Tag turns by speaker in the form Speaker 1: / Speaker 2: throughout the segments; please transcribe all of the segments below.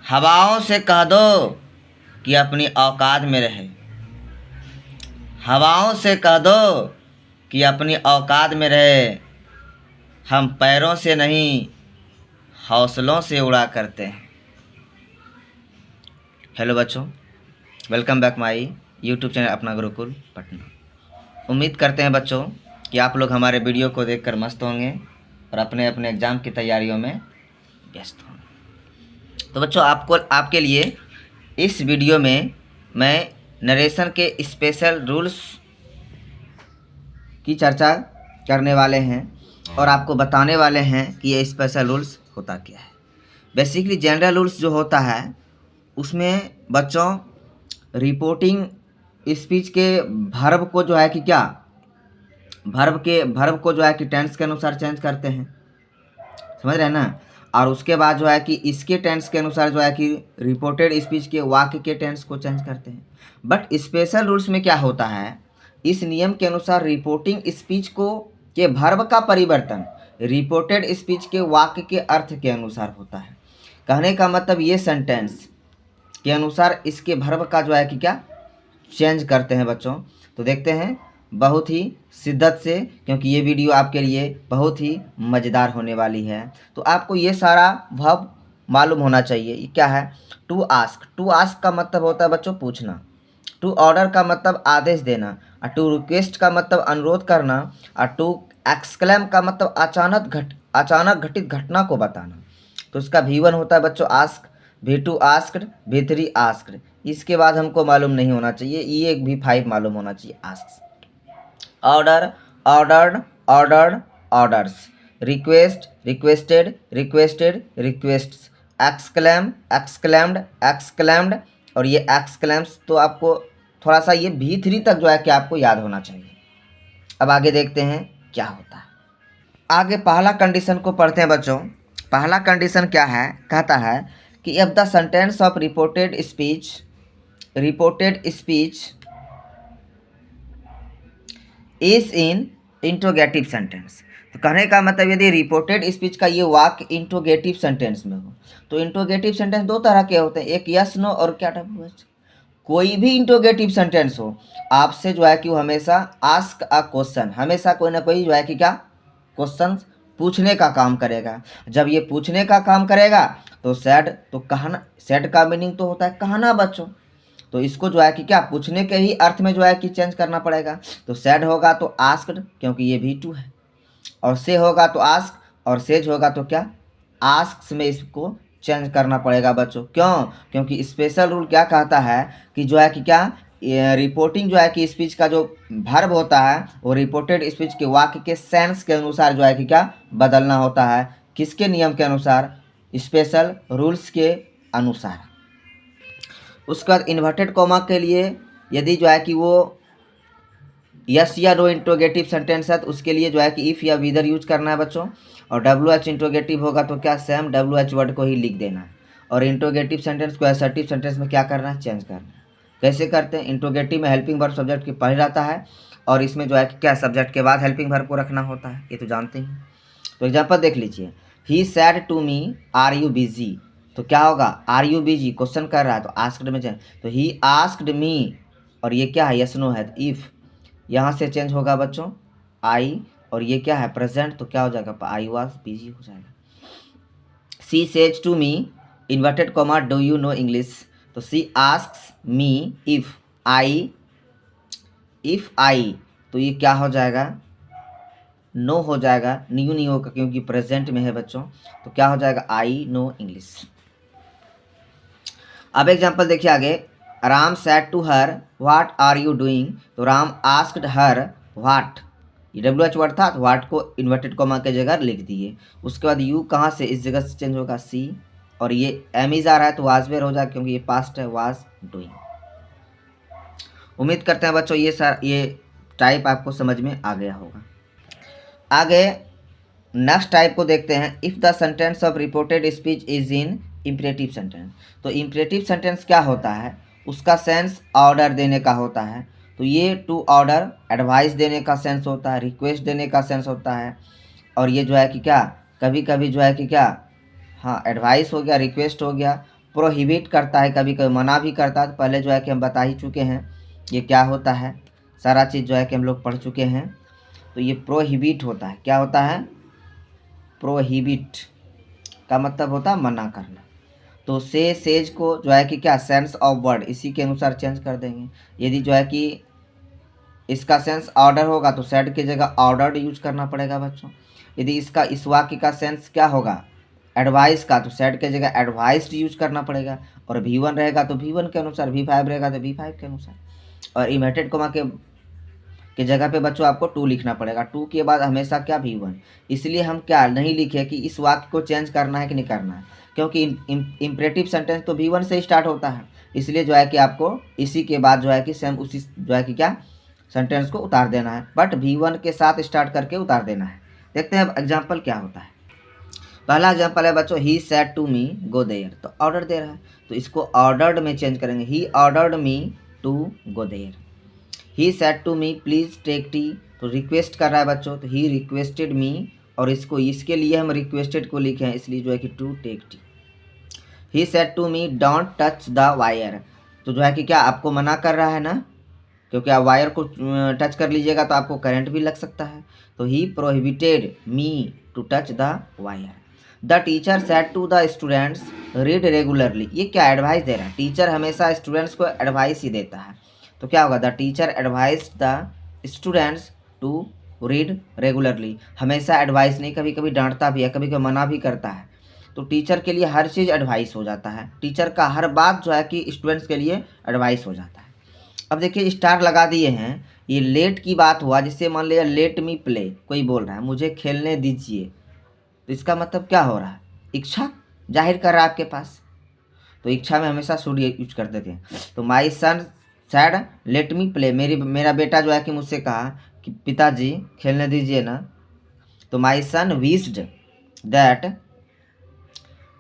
Speaker 1: हवाओं से कह दो कि अपनी औकात में रहे। हवाओं से कह दो कि अपनी औकात में रहे। हम पैरों से नहीं हौसलों से उड़ा करते हैं। हेलो बच्चों, welcome back my YouTube channel अपना गुरुकुल पटना। उम्मीद करते हैं बच्चों कि आप लोग हमारे वीडियो को देखकर मस्त होंगे और अपने अपने एग्ज़ाम की तैयारियों में व्यस्त होंगे। तो बच्चों, आपके लिए इस वीडियो में मैं नरेशन के स्पेशल रूल्स की चर्चा करने वाले हैं और आपको बताने वाले हैं कि ये स्पेशल रूल्स होता क्या है। बेसिकली जनरल रूल्स जो होता है उसमें बच्चों रिपोर्टिंग स्पीच के वर्ब को जो है कि क्या वर्ब को जो है कि टेंस के अनुसार चेंज करते हैं, समझ रहे हैं ना। और उसके बाद जो है कि इसके टेंस के अनुसार जो है कि रिपोर्टेड स्पीच के वाक्य के टेंस को चेंज करते हैं। बट स्पेशल रूल्स में क्या होता है, इस नियम के अनुसार रिपोर्टिंग स्पीच को के वर्ब का परिवर्तन रिपोर्टेड स्पीच के वाक्य के अर्थ के अनुसार होता है। कहने का मतलब ये सेंटेंस के अनुसार इसके वर्ब का जो है कि क्या चेंज करते हैं बच्चों। तो देखते हैं बहुत ही शिद्दत से, क्योंकि ये वीडियो आपके लिए बहुत ही मज़ेदार होने वाली है। तो आपको ये सारा वर्ब मालूम होना चाहिए। ये क्या है? टू आस्क का मतलब होता है बच्चों पूछना। टू ऑर्डर का मतलब आदेश देना। और टू रिक्वेस्ट का मतलब अनुरोध करना। और टू एक्सक्लेम का मतलब अचानक घटित घटना को बताना। तो इसका V1 होता है बच्चों ask, V2 asked, V3 asked. इसके बाद हमको मालूम नहीं होना चाहिए, ये एक V5 मालूम होना चाहिए ask. Order, ordered, ordered, orders. Request, requested, requested, requests. Exclaim, exclaimed, exclaimed. और ये एक्सक्लेम्स तो आपको थोड़ा सा ये V3 तक जो है कि आपको याद होना चाहिए। अब आगे देखते हैं क्या होता है। आगे पहला कंडीशन को पढ़ते हैं बच्चों। पहला कंडीशन क्या है? कहता है कि if the sentence of reported speech is in interrogative sentence. तो कहने का मतलब यदि रिपोर्टेड स्पीच का ये वाक्य इंट्रोगेटिव सेंटेंस में हो, तो इंट्रोगेटिव सेंटेंस दो तरह के होते हैं, एक यस नो और क्या WH। कोई भी इंट्रोगेटिव सेंटेंस हो, आपसे जो है कि वो हमेशा आस्क अ क्वेश्चन, हमेशा कोई ना कोई जो है कि क्या क्वेश्चन पूछने का काम करेगा। जब ये पूछने का काम करेगा तो कहना, सैड का मीनिंग तो होता है कहना बच्चों। तो इसको जो है कि क्या पूछने के ही अर्थ में जो है कि चेंज करना पड़ेगा। तो सैड होगा तो आस्क्ड, क्योंकि ये V2 है। और से होगा तो आस्क, और सेज होगा तो क्या आस्क्स में इसको चेंज करना पड़ेगा बच्चों। क्यों? क्योंकि स्पेशल रूल क्या कहता है कि जो है कि क्या रिपोर्टिंग जो है कि स्पीच का जो वर्ब होता है वो रिपोर्टेड स्पीच के वाक्य के सेंस के अनुसार जो है कि क्या बदलना होता है। किसके नियम के अनुसार? स्पेशल रूल्स के अनुसार। उसके बाद इन्वर्टेड कॉमा के लिए यदि जो है कि वो यस या नो इंट्रोगेटिव सेंटेंस है तो उसके लिए जो है कि इफ़ या विदर यूज करना है बच्चों। और WH इंट्रोगेटिव होगा तो क्या सेम WH वर्ड को ही लिख देना है। और इंट्रोगेटिव सेंटेंस को असर्टिव सेंटेंस में क्या करना है? चेंज करना है। कैसे करते हैं? इंट्रोगेटिव में हेल्पिंग वर्ब सब्जेक्ट के पहले रहता है और इसमें जो है कि क्या सब्जेक्ट के बाद हेल्पिंग वर्ब को रखना होता है, ये तो जानते हैं। तो एग्जाम्पल देख लीजिए। He said to me are you busy. तो क्या होगा? आर यू बिजी क्वेश्चन कर रहा है तो आस्क्ड में चेंज। तो ही आस्क्ड मी, और ये क्या है? यस नो है, तो इफ़ यहाँ से चेंज होगा बच्चों आई। और ये क्या है? प्रेजेंट, तो क्या हो जाएगा? आई वॉज बिजी हो जाएगा। She says to me inverted comma do you know English. तो she asks me if I, तो ये क्या हो जाएगा? नो हो जाएगा, न्यू नहीं होगा क्योंकि प्रेजेंट में है बच्चों। तो क्या हो जाएगा? I know English. अब एग्जाम्पल देखिए आगे। Ram said to her what are you doing. तो राम आस्क्ड हर व्हाट, ये WH वर्ड था तो व्हाट को इन्वर्टेड कॉमा के जगह लिख दिए। उसके बाद यू कहाँ से इस जगह से चेंज होगा? सी। और ये एम इज आ रहा है तो वाज वेयर हो जाएगा क्योंकि ये पास्ट है, वाज डूइंग। उम्मीद करते हैं बच्चों ये टाइप आपको समझ में आ गया होगा। आगे नेक्स्ट टाइप को देखते हैं। If the sentence of reported speech is in imperative sentence. तो इम्परेटिव सेंटेंस क्या होता है? उसका सेंस ऑर्डर देने का होता है। तो ये टू ऑर्डर एडवाइस देने का सेंस होता है, रिक्वेस्ट देने का सेंस होता है। और ये जो है कि क्या कभी कभी जो है कि क्या हाँ एडवाइस हो गया, रिक्वेस्ट हो गया, प्रोहिबिट करता है, कभी कभी मना भी करता है। तो पहले जो है कि हम बता ही चुके हैं ये क्या होता है, सारा चीज़ जो है कि हम लोग पढ़ चुके हैं। तो ये प्रोहिबिट होता है, क्या होता है, प्रोहिबिट का मतलब होता है मना करना। तो सेज को जो है कि क्या सेंस ऑफ वर्ड इसी के अनुसार चेंज कर देंगे। यदि जो है कि इसका सेंस ऑर्डर होगा तो सेड की जगह ऑर्डर्ड यूज करना पड़ेगा बच्चों। यदि इसका इस वाक्य का सेंस क्या होगा, एडवाइस का, तो सेड की जगह एडवाइस्ड यूज करना पड़ेगा। और V1 रहेगा तो V1 के अनुसार, V5 रहेगा तो V5 के अनुसार। और इन्वर्टेड कोमा के जगह पे बच्चों आपको टू लिखना पड़ेगा, टू के बाद हमेशा क्या V1। इसलिए हम क्या नहीं लिखे कि इस वाक्य को चेंज करना है कि नहीं करना है, क्योंकि इम्परेटिव सेंटेंस तो V1 से स्टार्ट होता है। इसलिए जो है कि आपको इसी के बाद जो है कि सेम उसी जो है कि क्या सेंटेंस को उतार देना है, बट V1 के साथ स्टार्ट करके उतार देना है। देखते हैं अब एग्जाम्पल क्या होता है। पहला एग्जाम्पल है बच्चों, he said to me go there, तो ऑर्डर दे रहा है तो इसको ऑर्डर्ड में चेंज करेंगे, he ordered me to go there. He said to me please take tea, तो रिक्वेस्ट कर रहा है बच्चों, तो ही रिक्वेस्टेड मी, और इसको इसके लिए हम रिक्वेस्टेड को लिखे हैं, इसलिए जो है कि to take tea. He said to me don't touch the wire, तो जो है कि क्या आपको मना कर रहा है ना, क्योंकि आप वायर को टच कर लीजिएगा तो आपको करंट भी लग सकता है। तो he prohibited me to touch the wire. The teacher said to the students read regularly, ये क्या एडवाइस दे रहा है, टीचर हमेशा स्टूडेंट्स को एडवाइस ही देता है। तो क्या होगा, the teacher advise the students to read regularly, हमेशा एडवाइस नहीं, कभी कभी डांटता भी है, कभी कभी मना भी करता है। तो टीचर के लिए हर चीज़ एडवाइस हो जाता है, टीचर का हर बात जो है कि स्टूडेंट्स के लिए एडवाइस हो जाता है। अब देखिए स्टार लगा दिए हैं, ये लेट की बात हुआ, जिससे मान लिया लेट मी प्ले, कोई बोल रहा है मुझे खेलने दीजिए, तो इसका मतलब क्या हो रहा है, इच्छा जाहिर कर रहा है आपके पास। तो इच्छा में हमेशा शुड यूज करते थे। तो माई सन सैड लेट मी प्ले, मेरा बेटा जो है कि मुझसे कहा कि पिताजी खेलने दीजिए ना। तो माई सन विश्ड दैट,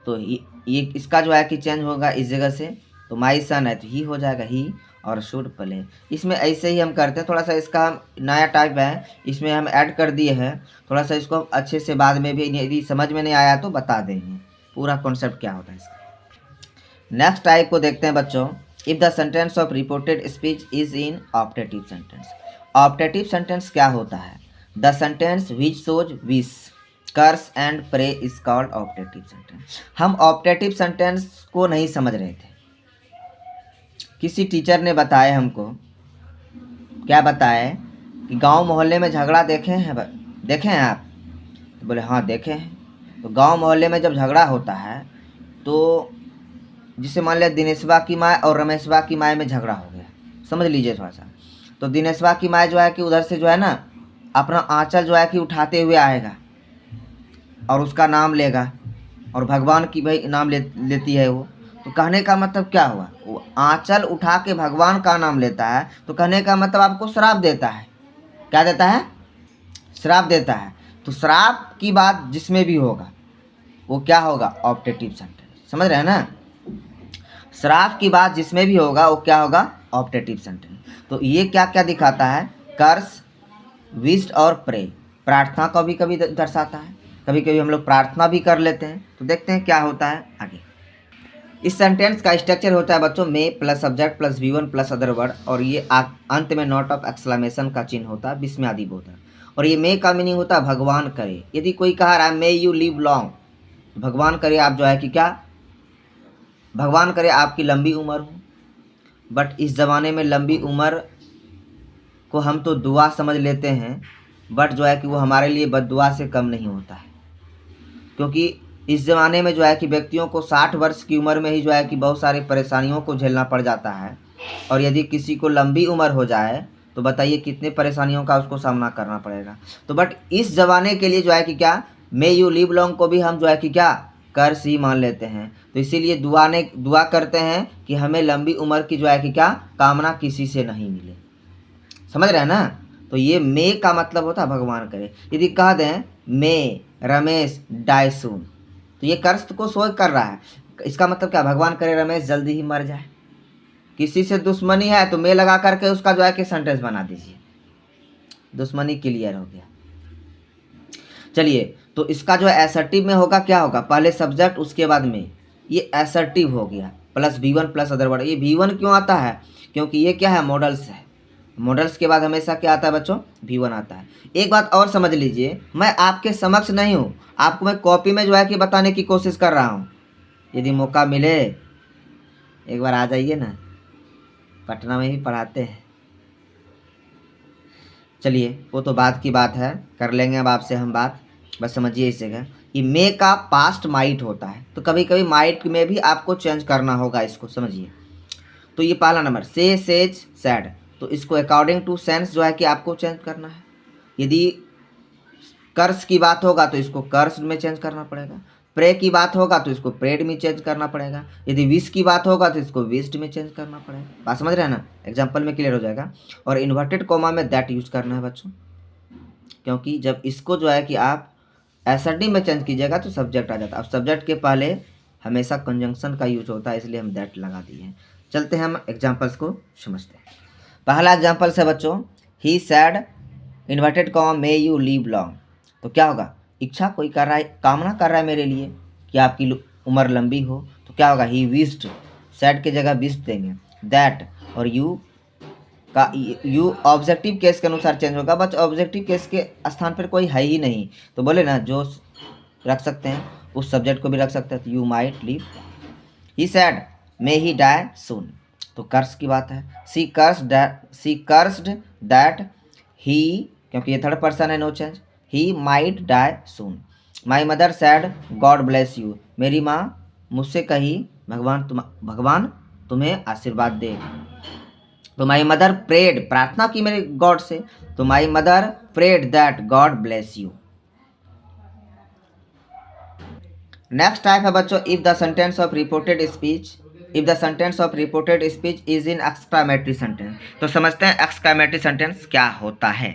Speaker 1: तो ये इसका जो है कि चेंज होगा इस जगह से, तो माई सन है तो ही हो जाएगा ही, और शुड प्ले। इसमें ऐसे ही हम करते हैं, थोड़ा सा इसका हम नया टाइप है, इसमें हम ऐड कर दिए हैं, थोड़ा सा इसको अच्छे से बाद में भी यदि समझ में नहीं आया तो बता देंगे पूरा कॉन्सेप्ट क्या होता है इसका। नेक्स्ट टाइप को देखते हैं बच्चों, if the sentence of reported speech is in optative sentence. Optative sentence क्या होता है, the sentence which shows wish curse and pray is called optative sentence. हम ऑप्टेटिव सेंटेंस को नहीं समझ रहे थे, किसी टीचर ने बताया हमको, क्या बताए कि गांव मोहल्ले में झगड़ा देखे हैं आप, तो बोले हाँ देखे हैं। तो गांव मोहल्ले में जब झगड़ा होता है तो जिसे मान लिया दिनेशवा की माँ और रमेशवा की माँ में झगड़ा हो गया, समझ लीजिए थोड़ा सा। तो दिनेशवा की माँ जो है कि उधर से जो है ना अपना आंचल जो है कि उठाते हुए आएगा और उसका नाम लेगा, और भगवान की भाई नाम लेती है वो। तो कहने का मतलब क्या हुआ, वो आंचल उठा के भगवान का नाम लेता है, तो कहने का मतलब आपको श्राप देता है, क्या देता है, श्राप देता है। तो श्राप की बात जिसमें भी होगा वो क्या होगा, ऑप्टेटिव सेंटेंस, समझ रहे हैं ना। श्राप की बात जिसमें भी होगा वो क्या होगा, ऑप्टेटिव सेंटेंस। तो ये क्या क्या दिखाता है, कर्स, विश्ड और प्रे, प्रार्थना को भी कभी दर्शाता है, कभी कभी हम लोग प्रार्थना भी कर लेते हैं। तो देखते हैं क्या होता है आगे। इस सेंटेंस का स्ट्रक्चर होता है बच्चों may plus subject plus V1 plus other word, और ये अंत में नोट ऑफ एक्सक्लेमेशन का चिन्ह होता है, विस्मयादि बोधक। और ये मे का मीनिंग होता है भगवान करे। यदि कोई कह रहा है मे यू लिव लॉन्ग, भगवान करे आप जो है कि क्या, भगवान करे आपकी लंबी उम्र हो। बट इस ज़माने में लंबी उम्र को हम तो दुआ समझ लेते हैं, बट जो है कि वो हमारे लिए बद्दुआ से कम नहीं होता है, क्योंकि इस ज़माने में जो है कि व्यक्तियों को 60 वर्ष की उम्र में ही जो है कि बहुत सारी परेशानियों को झेलना पड़ जाता है। और यदि किसी को लंबी उम्र हो जाए तो बताइए कितने परेशानियों का उसको सामना करना पड़ेगा। तो बट इस ज़माने के लिए जो है कि क्या, मे यू लिव लॉन्ग को भी हम जो है कि क्या, कर्स ही मान लेते हैं। तो इसीलिए दुआ करते हैं कि हमें लंबी उम्र की जो है कि क्या कामना किसी से नहीं मिले, समझ रहे हैं ना। तो ये मे का मतलब होता है भगवान करे। यदि कह दें मे रमेश डाई सून, तो ये कर्स को शो कर रहा है, इसका मतलब क्या, भगवान करे रमेश जल्दी ही मर जाए। किसी से दुश्मनी है तो मे लगा करके उसका जो है कि सेंटेंस बना दीजिए, दुश्मनी क्लियर हो गया। चलिए, तो इसका जो है एसर्टिव में होगा क्या होगा, पहले सब्जेक्ट उसके बाद में, ये असर्टिव हो गया, plus V1 plus other word. ये V1 क्यों आता है? क्योंकि ये क्या है, मॉडल्स है। मॉडल्स के बाद हमेशा क्या आता है बच्चों? V1 आता है। एक बात और समझ लीजिए, मैं आपके समक्ष नहीं हूँ, आपको मैं कॉपी में जो है कि बताने की कोशिश कर रहा हूँ। यदि मौका मिले एक बार आ जाइए ना, पटना में ही पढ़ाते हैं। चलिए वो तो बात की बात है, कर लेंगे अब आपसे हम बात। बस समझिए इस जगह कि मे का पास्ट माइट होता है, तो कभी कभी माइट में भी आपको चेंज करना होगा, इसको समझिए। तो ये पहला नंबर से, सेज, सैड, तो इसको अकॉर्डिंग टू सेंस जो है कि आपको चेंज करना है। यदि कर्स की बात होगा तो इसको कर्स में चेंज करना पड़ेगा। प्रे की बात होगा तो इसको प्रेड में चेंज करना पड़ेगा। यदि विश की बात होगा तो इसको विश्ड में चेंज करना पड़ेगा। बात समझ रहे हैं ना? एग्जाम्पल में क्लियर हो जाएगा। और इन्वर्टेड कॉमा में दैट यूज करना है बच्चों, क्योंकि जब इसको जो है कि आप एसडी में चेंज कीजिएगा तो सब्जेक्ट आ जाता है। अब सब्जेक्ट के पहले हमेशा कंजंक्शन का यूज होता है, इसलिए हम दैट लगा दिए हैं। चलते हैं हम एग्जाम्पल्स को समझते हैं। पहला एग्जाम्पल है बच्चों, he said inverted comma may you live long. तो क्या होगा? इच्छा कोई कर रहा है, कामना कर रहा है मेरे लिए कि आपकी उम्र लंबी हो। तो क्या होगा? ही विश्ड, सैड की जगह विश्ड देंगे। दैट और यू का यू ऑब्जेक्टिव केस के अनुसार चेंज होगा। बट ऑब्जेक्टिव केस के स्थान पर कोई है ही नहीं, तो बोले ना जो रख सकते हैं उस सब्जेक्ट को भी रख सकते हैं। तो you might live. He said may he die soon, तो कर्स की बात है। सी कर्स्ड दैट ही, क्योंकि ये थर्ड पर्सन है, no change. He might die soon. My mother said God bless you, मेरी माँ मुझसे कही भगवान तुम्हें आशीर्वाद दे। तो माई मदर प्रेड, प्रार्थना की मेरे गॉड से, तो my mother prayed that God bless you. Next type है बच्चों, if the sentence of reported speech, if the sentence of reported speech is in exclamatory sentence. तो समझते हैं एक्सक्लामेटरी सेंटेंस क्या होता है।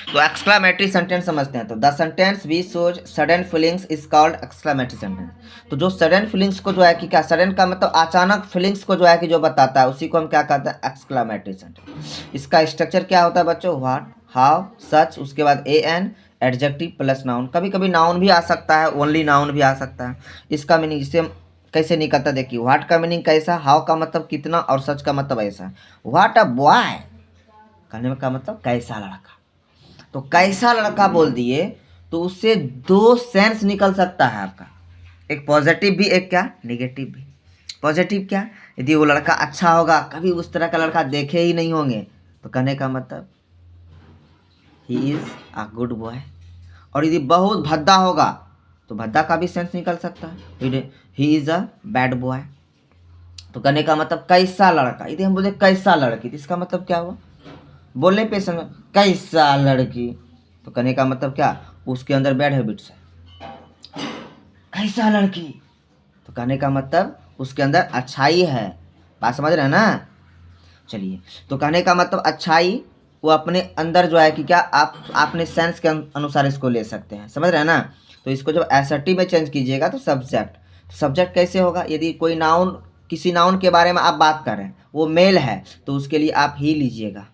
Speaker 1: तो एक्सक्लामेटरी सेंटेंस समझते हैं। तो the sentence V shows sudden feelings is called exclamatory sentence. तो जो सडन फीलिंग्स को जो है कि क्या, सडन का मतलब अचानक फीलिंग्स को जो है कि जो बताता है, उसी को हम क्या कहते हैं? Exclamatory sentence. इसका स्ट्रक्चर क्या होता है बच्चों? व्हाट, हाउ, सच, उसके बाद एन, एडजेक्टिव प्लस नाउन। कभी कभी नाउन भी आ सकता है, ओनली नाउन भी आ सकता है। इसका मीनिंग इसे हम कैसे निकलता है, देखिए। व्हाट का मीनिंग कैसा, हाउ का मतलब कितना, और सच का मतलब ऐसा। व्हाट अ बॉय कहने का मतलब कैसा लड़का। तो कैसा लड़का बोल दिए तो उससे दो सेंस निकल सकता है आपका, एक पॉजिटिव भी, एक क्या, नेगेटिव भी। पॉजिटिव क्या? यदि वो लड़का अच्छा होगा, कभी उस तरह का लड़का देखे ही नहीं होंगे, तो कहने का मतलब he is a good boy. और यदि बहुत भद्दा होगा तो भद्दा का भी सेंस निकल सकता है, he is a bad boy. तो कहने का मतलब कैसा लड़का। यदि हम बोले कैसा लड़की, तो इसका मतलब क्या हुआ? बोलने पे समझ, कैसा लड़की, तो कहने का मतलब क्या, उसके अंदर बैड हैबिट्स है। कैसा लड़की, तो कहने का मतलब उसके अंदर अच्छाई है। बात समझ रहे हैं ना? चलिए, तो कहने का मतलब अच्छाई वो अपने अंदर जो है कि क्या, आप अपने सेंस के अनुसार इसको ले सकते हैं। समझ रहे हैं ना? तो इसको जब एसर्टिव में चेंज कीजिएगा तो सब्जेक्ट। सब्जेक्ट कैसे होगा? यदि कोई नाउन, किसी नाउन के बारे में आप बात कर रहे हैं, वो मेल है, तो उसके लिए आप ही लीजिएगा।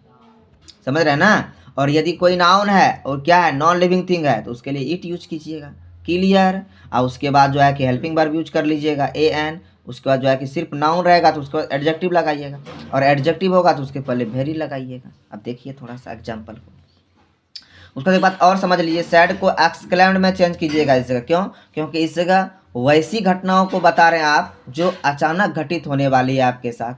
Speaker 1: समझ रहे हैं ना? और यदि कोई नाउन है और क्या है, नॉन लिविंग थिंग है, तो उसके लिए इट यूज कीजिएगा। क्लियर? और उसके बाद जो है कि हेल्पिंग वर्ब यूज कर लीजिएगा, ए एन। उसके बाद जो है कि सिर्फ नाउन रहेगा तो उसके बाद एडजेक्टिव लगाइएगा, और एडजेक्टिव होगा तो उसके पहले वेरी लगाइएगा। अब देखिए थोड़ा सा एग्जाम्पल को। उसका एक बात और समझ लीजिए, सैड को एक्सक्लेम्ड में चेंज कीजिएगा इस जगह। क्यों? क्योंकि इस जगह वैसी घटनाओं को बता रहे हैं आप जो अचानक घटित होने वाली है आपके साथ,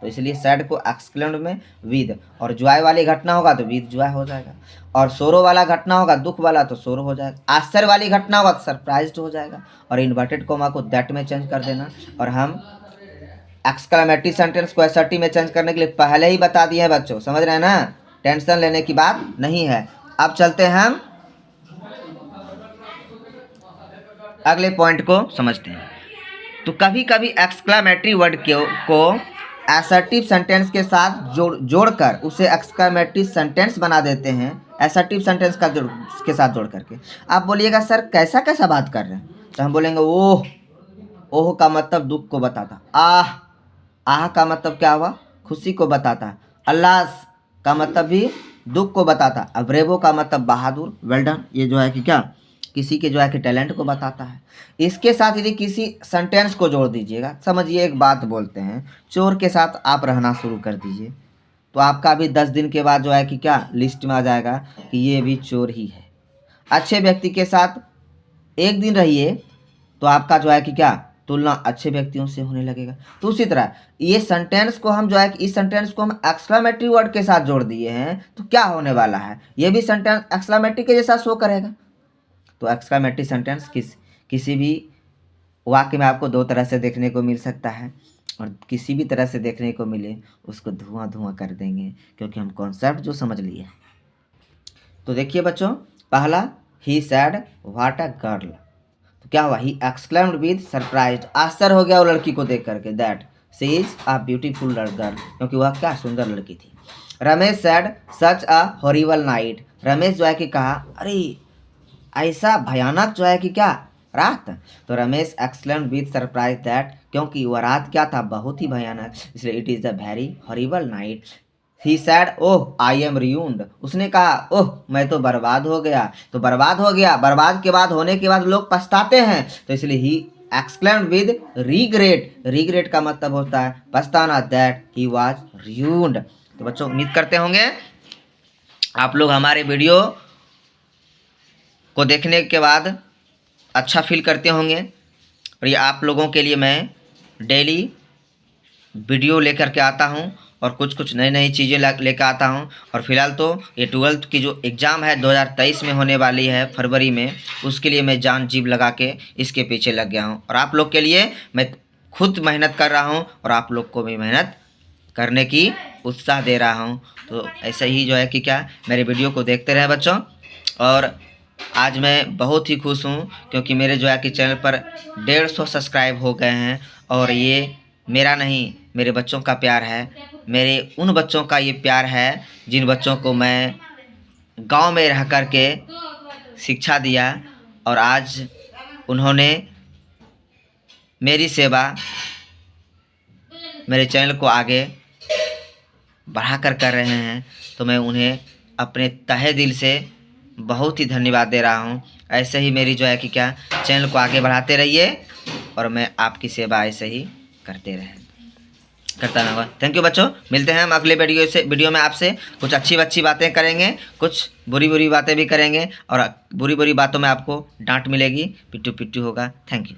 Speaker 1: तो इसलिए सैड को एक्सक्लेम्ड में विद। और जॉय वाली घटना होगा तो विद जॉय हो जाएगा, और सोरो वाला घटना होगा, दुख वाला, तो सोरो हो जाएगा। आश्चर्य वाली घटना होगा तो सरप्राइज्ड हो जाएगा। और इन्वर्टेड कोमा को दैट में चेंज कर देना। और हम एक्सक्लेमेटरी सेंटेंस को एसर्टिव में चेंज करने के लिए पहले ही बता दिए हैं बच्चों। समझ रहे हैं ना? टेंशन लेने की बात नहीं है। अब चलते हैं हम अगले पॉइंट को समझते हैं। तो कभी कभी एक्सक्लेमेटरी वर्ड को असर्टिव सेंटेंस के साथ जोड़कर उसे एक्सक्लेमेटरी सेंटेंस बना देते हैं, असर्टिव सेंटेंस का के साथ जोड़ करके। आप बोलिएगा सर कैसा कैसा बात कर रहे हैं? तो हम बोलेंगे ओह। ओह का मतलब दुख को बताता। आह, आह का मतलब क्या हुआ? खुशी को बताता। अल्लास का मतलब भी दुख को बताता। अब ब्रेवो का मतलब बहादुर, वेल डन। ये जो है कि क्या, किसी के जो है कि टैलेंट को बताता है। इसके साथ यदि किसी सेंटेंस को जोड़ दीजिएगा, समझिए एक बात बोलते हैं, चोर के साथ आप रहना शुरू कर दीजिए, तो आपका भी 10 दिन के बाद जो है कि क्या लिस्ट में आ जाएगा कि ये भी चोर ही है। अच्छे व्यक्ति के साथ एक दिन रहिए तो आपका जो है कि क्या तुलना अच्छे व्यक्तियों से होने लगेगा। तो उसी तरह ये सेंटेंस को हम जो है कि इस सेंटेंस को हम एक्सक्लेमेटरी वर्ड के साथ जोड़ दिए हैं, तो क्या होने वाला है, ये भी सेंटेंस एक्सक्लेमेटरी के जैसा शो करेगा। तो एक्सक्लेमेटरी सेंटेंस किसी भी वाक्य में आपको दो तरह से देखने को मिल सकता है, और किसी भी तरह से देखने को मिले उसको धुआं धुआं कर देंगे, क्योंकि हम कॉन्सेप्ट जो समझ लिए। तो देखिए बच्चों, पहला ही सैड व्हाट अ गर्ल, तो क्या हुआ, ही एक्सक्लेम्ड विद सरप्राइज, आश्चर्य हो गया वो लड़की को देख करके, that she is a beautiful girl, क्योंकि वह क्या सुंदर लड़की थी। Ramesh sad such a horrible night, Ramesh जो है कि कहा अरे ऐसा भयानक जो है कि क्या रात, तो Ramesh exclaimed with surprise that, क्योंकि वह रात क्या था, बहुत ही भयानक, इसलिए it is a very horrible night. He sad oh I am ruined, उसने कहा ओह मैं तो बर्बाद हो गया, तो बर्बाद हो गया, बर्बाद के बाद होने के बाद लोग पछताते हैं, तो इसलिए he exclaimed with regret, regret का मतलब होता है पछताना, दैट ही वाज ruined। तो बच्चों उम्मीद करते होंगे आप लोग हमारे वीडियो को देखने के बाद अच्छा फील करते होंगे, और ये आप लोगों के लिए मैं डेली वीडियो लेकर के आता हूँ और कुछ कुछ नई नई चीज़ें लेकर आता हूँ। और फिलहाल तो ये 12th की जो एग्ज़ाम है 2023 में होने वाली है फरवरी में, उसके लिए मैं जान जीव लगा के इसके पीछे लग गया हूँ, और आप लोग के लिए मैं खुद मेहनत कर रहा हूँ और आप लोग को भी मेहनत करने की उत्साह दे रहा हूँ। तो ऐसे ही जो है कि क्या मेरे वीडियो को देखते रहें बच्चों। और आज मैं बहुत ही खुश हूँ क्योंकि मेरे जो है कि चैनल पर 150 सब्सक्राइब हो गए हैं, और ये मेरा नहीं मेरे बच्चों का प्यार है, मेरे उन बच्चों का ये प्यार है जिन बच्चों को मैं गांव में रह कर के शिक्षा दिया, और आज उन्होंने मेरी सेवा मेरे चैनल को आगे बढ़ाकर कर रहे हैं, तो मैं उन्हें अपने तहे दिल से बहुत ही धन्यवाद दे रहा हूँ। ऐसे ही मेरी जो है कि क्या चैनल को आगे बढ़ाते रहिए, और मैं आपकी सेवा ऐसे ही करता रहूँगा। थैंक यू बच्चों, मिलते हैं हम अगले वीडियो में आपसे कुछ अच्छी बातें करेंगे, कुछ बुरी बातें भी करेंगे, और बुरी बातों में आपको डांट मिलेगी, पिट्टू होगा। Thank you.